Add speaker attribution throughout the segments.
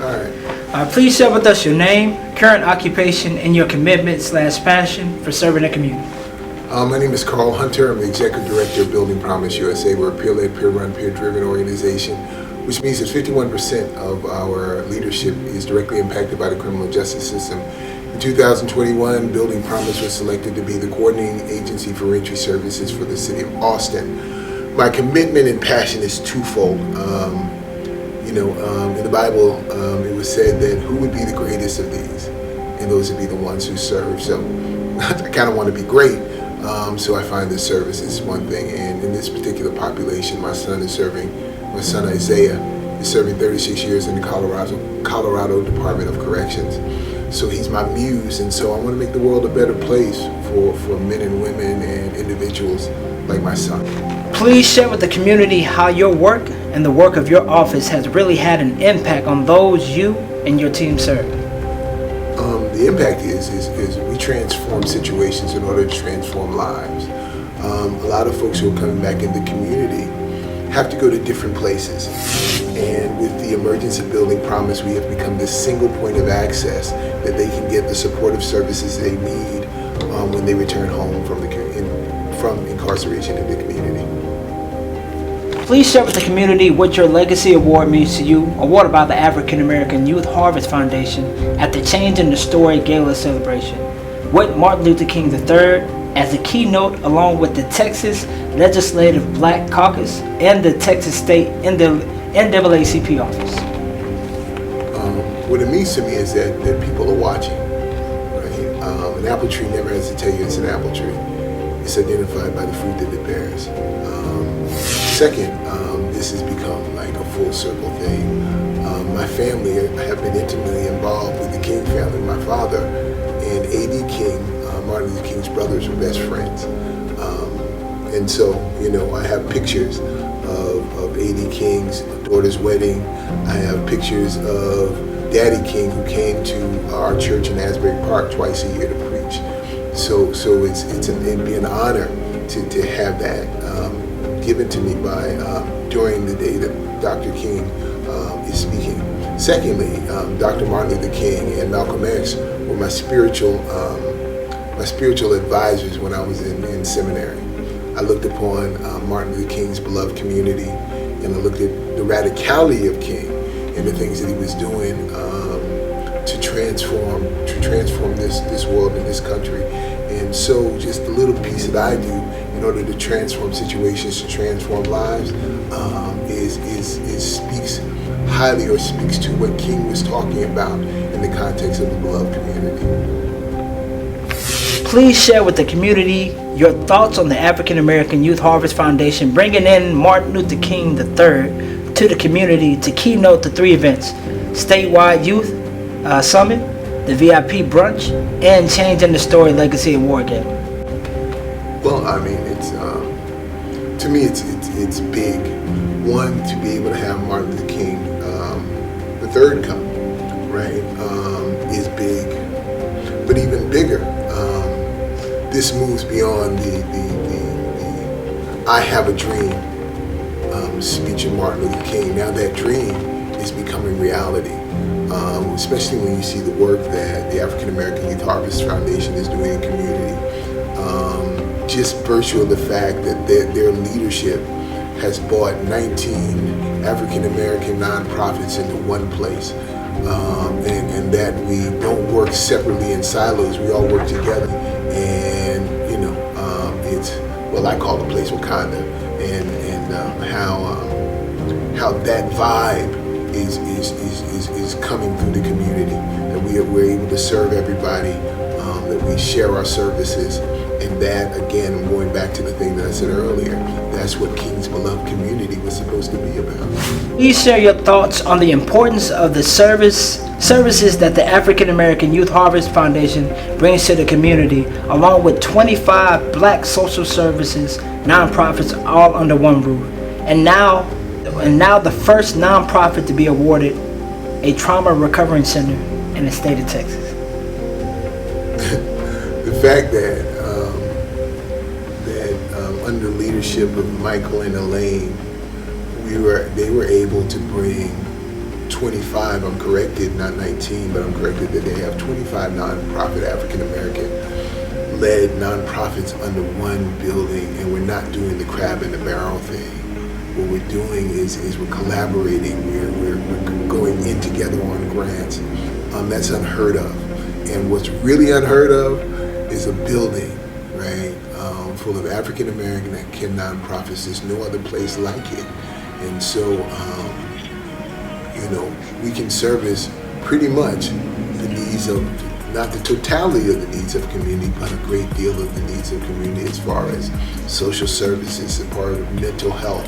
Speaker 1: All right.
Speaker 2: Please share with us your name, current occupation, and your commitment/passion for serving the community.
Speaker 1: My name is Carl Hunter. I'm the Executive Director of Building Promise USA. We're a peer-led, peer-run, peer-driven organization, which means that 51% of our leadership is directly impacted by the criminal justice system. In 2021, Building Promise was selected to be the coordinating agency for reentry services for the city of Austin. My commitment and passion is twofold. In the Bible, it was said that who would be the greatest of these? And those would be the ones who serve. So I kind of want to be great. So I find that service is one thing. And in this particular population, my son Isaiah is serving 36 years in the Colorado Department of Corrections. So he's my muse, and so I want to make the world a better place for men and women and individuals like my son.
Speaker 2: Please share with the community how your work and the work of your office has really had an impact on those you and your team serve.
Speaker 1: The impact is we transform situations in order to transform lives. A lot of folks who are coming back in the community have to go to different places. And with the emergence of Building Promise, we have become this single point of access that they can get the supportive services they need when they return home from incarceration in the community.
Speaker 2: Please share with the community what your Legacy Award means to you, awarded by the African American Youth Harvest Foundation at the Change in the Story Gala celebration, with Martin Luther King III as a keynote, along with the Texas Legislative Black Caucus and the Texas State NAACP office.
Speaker 1: What it means to me is that people are watching, right? An apple tree never has to tell you it's an apple tree. It's identified by the fruit that it bears. Second, this has become like a full circle thing. My family have been intimately involved with the King family. My father and A.D. King, Martin Luther King's brothers, were best friends. And so, I have pictures of A.D. King's daughter's wedding. I have pictures of Daddy King, who came to our church in Asbury Park twice a year to preach. So it'd be an honor to have that given to me by during the day that Dr. King is speaking. Secondly, Dr. Martin Luther King and Malcolm X were my spiritual advisors when I was in seminary. I looked upon Martin Luther King's beloved community, and I looked at the radicality of King and the things that he was doing to transform this world and this country. And so just the little piece that I do in order to transform situations, to transform lives, speaks highly, or speaks to what King was talking about in the context of the beloved community.
Speaker 2: Please share with the community your thoughts on the African American Youth Harvest Foundation bringing in Martin Luther King III to the community to keynote the 3 events: Statewide Youth Summit, the VIP Brunch, and Change in the Story Legacy Award Gala.
Speaker 1: Well, I mean, to me, it's big. One, to be able to have Martin Luther King III come, right, is big. But even bigger, this moves beyond the I have a dream speech of Martin Luther King. Now that dream is becoming reality, especially when you see the work that the African American Youth Harvest Foundation is doing in the community. Just virtue of the fact that their leadership has brought 19 African American nonprofits into one place, and that we don't work separately in silos. We all work together, and I call the place Wakanda, and how that vibe is coming through the community. That we're able to serve everybody, that we share our services. And that, again, I'm going back to the thing that I said earlier, that's what King's beloved community was supposed to be about.
Speaker 2: Please share your thoughts on the importance of the services that the African American Youth Harvest Foundation brings to the community, along with 25 Black social services nonprofits all under one roof. And now the first nonprofit to be awarded a trauma recovery center in the state of Texas.
Speaker 1: The fact that under leadership of Michael and Elaine, they were able to bring 25, I'm corrected, not 19, but I'm corrected that they have 25 nonprofit African American led nonprofits under one building, and we're not doing the crab in the barrel thing. What we're doing is we're collaborating, we're going in together on grants. That's unheard of. And what's really unheard of is a building, right, full of African American and nonprofits. There's no other place like it. And so, we can service pretty much the needs of, not the totality of the needs of community, but a great deal of the needs of community as far as social services, a part of mental health,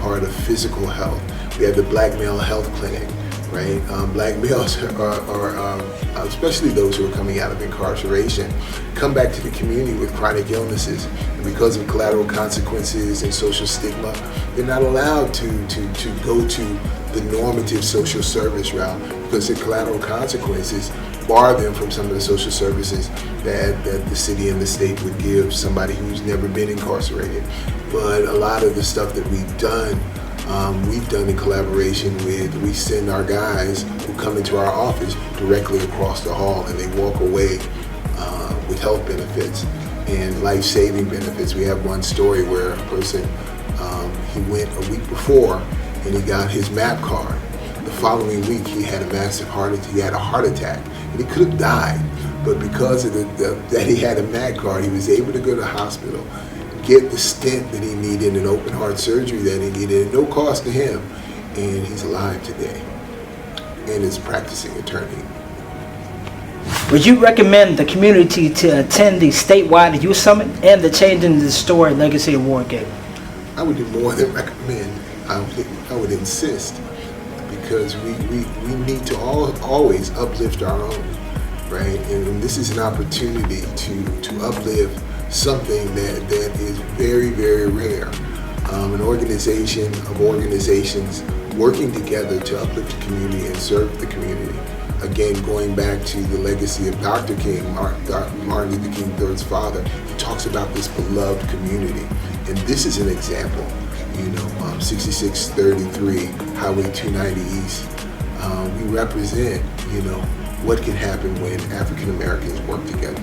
Speaker 1: part of physical health. We have the Black Male Health Clinic, right? Black males are especially those who are coming out of incarceration, come back to the community with chronic illnesses. And because of collateral consequences and social stigma, they're not allowed to go to the normative social service route because the collateral consequences bar them from some of the social services that the city and the state would give somebody who's never been incarcerated. But a lot of the stuff that we've done in collaboration with, we send our guys who come into our office directly across the hall, and they walk away with health benefits and life-saving benefits. We have one story where a person, he went a week before and he got his MAP card. The following week he had a massive heart attack, and he could have died, but because of that he had a MAP card, he was able to go to the hospital, get the stent that he needed, and open heart surgery that he needed at no cost to him, and he's alive today and is a practicing attorney.
Speaker 2: Would you recommend the community to attend the statewide youth summit and the Changing the Story Legacy Award Gala?
Speaker 1: I would do more than recommend. I would insist, because we need to always uplift our own, right? And this is an opportunity to uplift something that is very, very rare. An organization of organizations working together to uplift the community and serve the community. Again, going back to the legacy of Dr. King, Martin Luther King III's father, he talks about this beloved community. And this is an example, 6633 Highway 290 East. We represent, what can happen when African Americans work together.